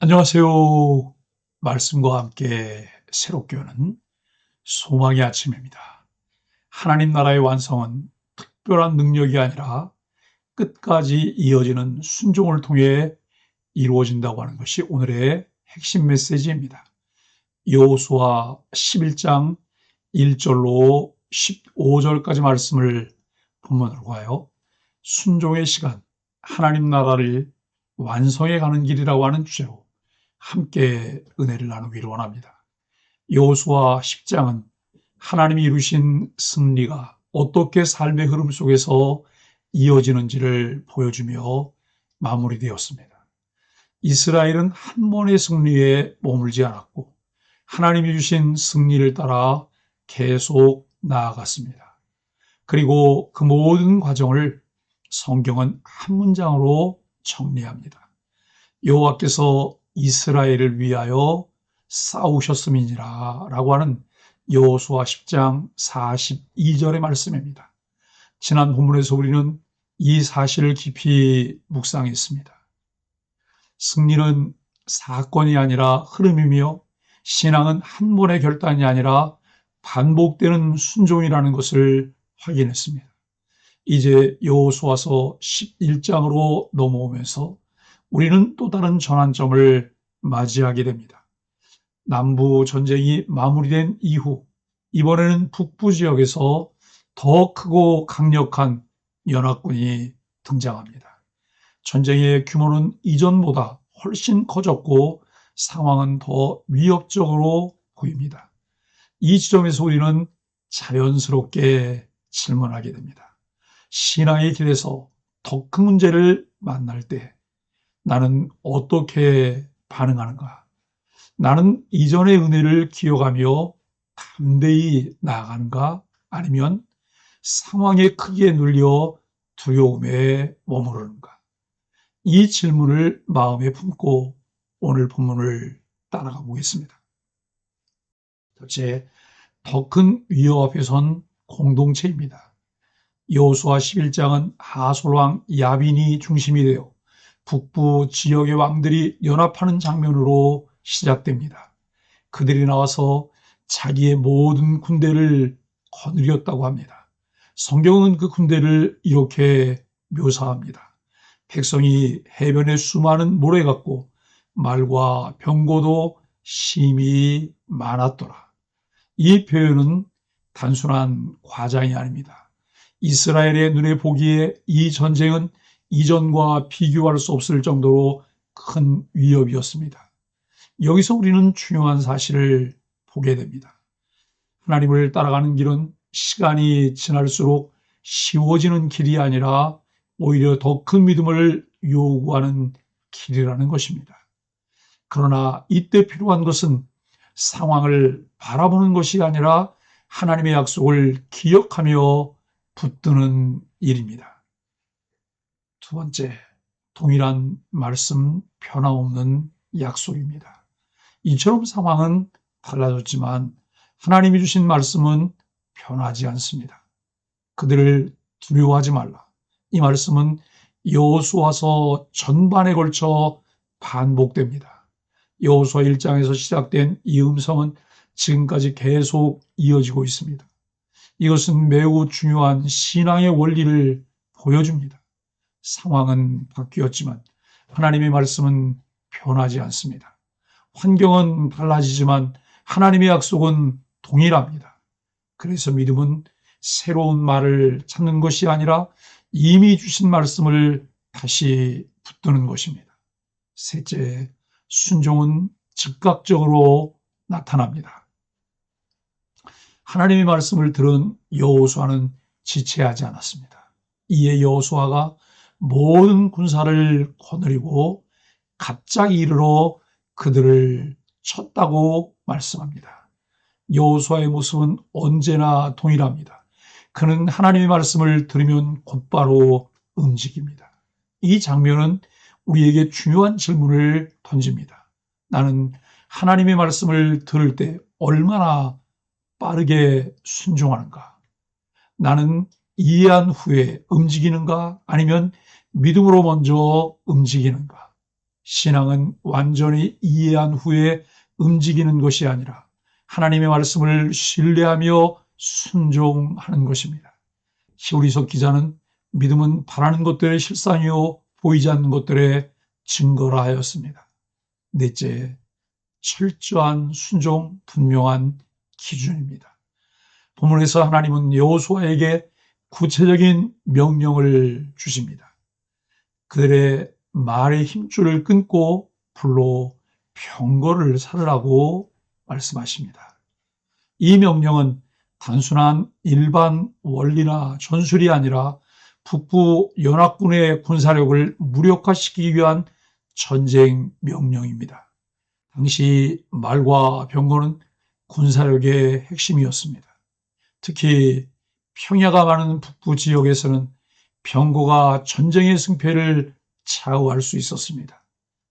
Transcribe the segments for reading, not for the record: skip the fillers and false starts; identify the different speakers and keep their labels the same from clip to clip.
Speaker 1: 안녕하세요. 말씀과 함께 새롭게 오는 소망의 아침입니다. 하나님 나라의 완성은 특별한 능력이 아니라 끝까지 이어지는 순종을 통해 이루어진다고 하는 것이 오늘의 핵심 메시지입니다. 여호수아 11장 1절로 15절까지 말씀을 본문으로 가요. 순종의 시간, 하나님 나라를 완성해 가는 길이라고 하는 주제로 함께 은혜를 나누기를 원합니다. 여호수아 10장은 하나님이 이루신 승리가 어떻게 삶의 흐름 속에서 이어지는지를 보여주며 마무리되었습니다. 이스라엘은 한 번의 승리에 머물지 않았고 하나님이 주신 승리를 따라 계속 나아갔습니다. 그리고 그 모든 과정을 성경은 한 문장으로 정리합니다. 여호와께서 이스라엘을 위하여 싸우셨음이니라 라고 하는 여호수아 10장 42절의 말씀입니다. 지난 본문에서 우리는 이 사실을 깊이 묵상했습니다. 승리는 사건이 아니라 흐름이며 신앙은 한 번의 결단이 아니라 반복되는 순종이라는 것을 확인했습니다. 이제 여호수아서 11장으로 넘어오면서 우리는 또 다른 전환점을 맞이하게 됩니다. 남부 전쟁이 마무리된 이후 이번에는 북부 지역에서 더 크고 강력한 연합군이 등장합니다. 전쟁의 규모는 이전보다 훨씬 커졌고 상황은 더 위협적으로 보입니다. 이 지점에서 우리는 자연스럽게 질문하게 됩니다. 신앙의 길에서 더 큰 문제를 만날 때 나는 어떻게 반응하는가? 나는 이전의 은혜를 기억하며 담대히 나아가는가? 아니면 상황의 크기에 눌려 두려움에 머무르는가? 이 질문을 마음에 품고 오늘 본문을 따라가 보겠습니다. 첫째, 더 큰 위협 앞에 선 공동체입니다. 여호수아 11장은 하솔 왕 야빈이 중심이 되어 북부 지역의 왕들이 연합하는 장면으로 시작됩니다. 그들이 나와서 자기의 모든 군대를 거느렸다고 합니다. 성경은 그 군대를 이렇게 묘사합니다. 백성이 해변에 수많은 모래 같고 말과 병거도 심히 많았더라. 이 표현은 단순한 과장이 아닙니다. 이스라엘의 눈에 보기에 이 전쟁은 이전과 비교할 수 없을 정도로 큰 위협이었습니다. 여기서 우리는 중요한 사실을 보게 됩니다. 하나님을 따라가는 길은 시간이 지날수록 쉬워지는 길이 아니라 오히려 더 큰 믿음을 요구하는 길이라는 것입니다. 그러나 이때 필요한 것은 상황을 바라보는 것이 아니라 하나님의 약속을 기억하며 붙드는 일입니다. 두 번째, 동일한 말씀, 변함없는 약속입니다. 이처럼 상황은 달라졌지만 하나님이 주신 말씀은 변하지 않습니다. 그들을 두려워하지 말라. 이 말씀은 여호수아서 전반에 걸쳐 반복됩니다. 여호수아 1장에서 시작된 이 음성은 지금까지 계속 이어지고 있습니다. 이것은 매우 중요한 신앙의 원리를 보여줍니다. 상황은 바뀌었지만 하나님의 말씀은 변하지 않습니다. 환경은 달라지지만 하나님의 약속은 동일합니다. 그래서 믿음은 새로운 말을 찾는 것이 아니라 이미 주신 말씀을 다시 붙드는 것입니다. 셋째, 순종은 즉각적으로 나타납니다. 하나님의 말씀을 들은 여호수아는 지체하지 않았습니다. 이에 여호수아가 모든 군사를 거느리고 갑자기 이르러 그들을 쳤다고 말씀합니다. 여호수아의 모습은 언제나 동일합니다. 그는 하나님의 말씀을 들으면 곧바로 움직입니다. 이 장면은 우리에게 중요한 질문을 던집니다. 나는 하나님의 말씀을 들을 때 얼마나 빠르게 순종하는가? 나는 이해한 후에 움직이는가? 아니면 믿음으로 먼저 움직이는가? 신앙은 완전히 이해한 후에 움직이는 것이 아니라 하나님의 말씀을 신뢰하며 순종하는 것입니다. 히브리서 기자는 믿음은 바라는 것들의 실상이요 보이지 않는 것들의 증거라 하였습니다. 넷째, 철저한 순종, 분명한 기준입니다. 본문에서 하나님은 여호수아에게 구체적인 명령을 주십니다. 그들의 말의 힘줄을 끊고 불로 병거를 살으라고 말씀하십니다. 이 명령은 단순한 일반 원리나 전술이 아니라 북부 연합군의 군사력을 무력화시키기 위한 전쟁 명령입니다. 당시 말과 병거는 군사력의 핵심이었습니다. 특히 평야가 많은 북부 지역에서는 병거가 전쟁의 승패를 좌우할 수 있었습니다.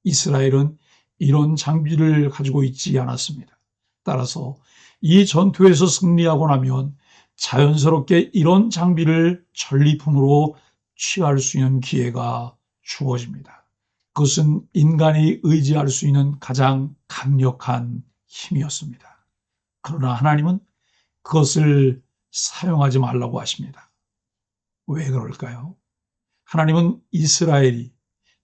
Speaker 1: 이스라엘은 이런 장비를 가지고 있지 않았습니다. 따라서 이 전투에서 승리하고 나면 자연스럽게 이런 장비를 전리품으로 취할 수 있는 기회가 주어집니다. 그것은 인간이 의지할 수 있는 가장 강력한 힘이었습니다. 그러나 하나님은 그것을 사용하지 말라고 하십니다. 왜 그럴까요? 하나님은 이스라엘이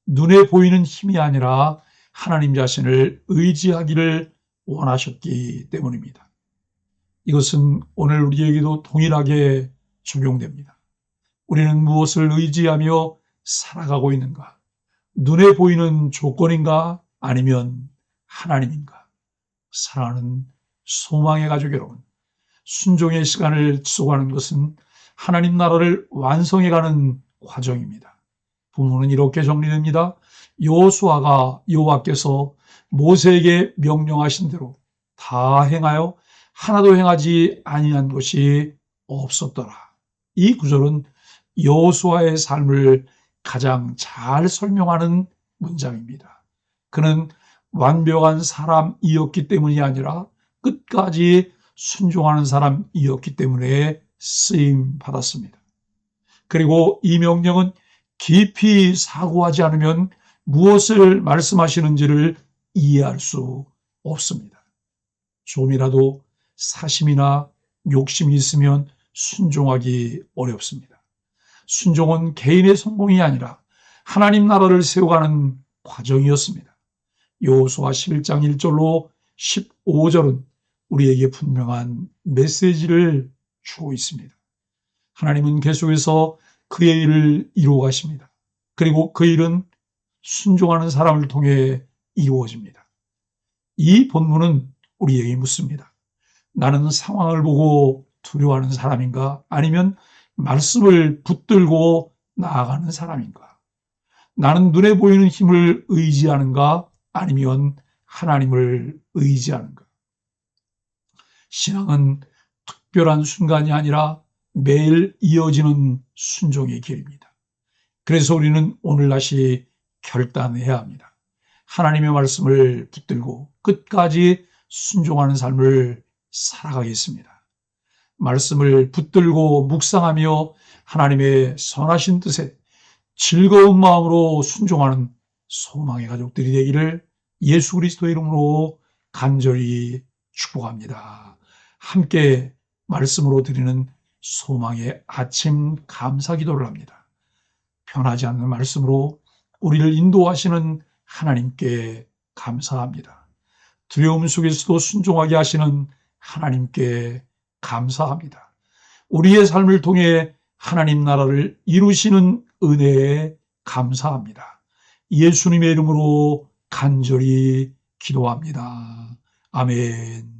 Speaker 1: 눈에 보이는 힘이 아니라 하나님 자신을 의지하기를 원하셨기 때문입니다. 이것은 오늘 우리에게도 동일하게 적용됩니다. 우리는 무엇을 의지하며 살아가고 있는가? 눈에 보이는 조건인가? 아니면 하나님인가? 사랑하는 소망의 가족 여러분, 순종의 시간을 지속하는 것은 하나님 나라를 완성해가는 과정입니다. 본문은 이렇게 정리됩니다. 여호수아가 여호와께서 모세에게 명령하신 대로 다 행하여 하나도 행하지 아니한 것이 없었더라. 이 구절은 여호수아의 삶을 가장 잘 설명하는 문장입니다. 그는 완벽한 사람이었기 때문이 아니라 끝까지 순종하는 사람이었기 때문에 쓰임 받았습니다. 그리고 이 명령은 깊이 사고하지 않으면 무엇을 말씀하시는지를 이해할 수 없습니다. 좀이라도 사심이나 욕심이 있으면 순종하기 어렵습니다. 순종은 개인의 성공이 아니라 하나님 나라를 세워가는 과정이었습니다. 여호수아 11장 1절로 15절은 우리에게 분명한 메시지를 주고 있습니다. 하나님은 계속해서 그의 일을 이루어 가십니다. 그리고 그 일은 순종하는 사람을 통해 이루어집니다. 이 본문은 우리에게 묻습니다. 나는 상황을 보고 두려워하는 사람인가? 아니면 말씀을 붙들고 나아가는 사람인가? 나는 눈에 보이는 힘을 의지하는가? 아니면 하나님을 의지하는가? 신앙은 특별한 순간이 아니라 매일 이어지는 순종의 길입니다. 그래서 우리는 오늘 다시 결단해야 합니다. 하나님의 말씀을 붙들고 끝까지 순종하는 삶을 살아가겠습니다. 말씀을 붙들고 묵상하며 하나님의 선하신 뜻에 즐거운 마음으로 순종하는 소망의 가족들이 되기를 예수 그리스도의 이름으로 간절히 축복합니다. 함께 말씀으로 드리는 소망의 아침 감사 기도를 합니다. 변하지 않는 말씀으로 우리를 인도하시는 하나님께 감사합니다. 두려움 속에서도 순종하게 하시는 하나님께 감사합니다. 우리의 삶을 통해 하나님 나라를 이루시는 은혜에 감사합니다. 예수님의 이름으로 간절히 기도합니다. 아멘.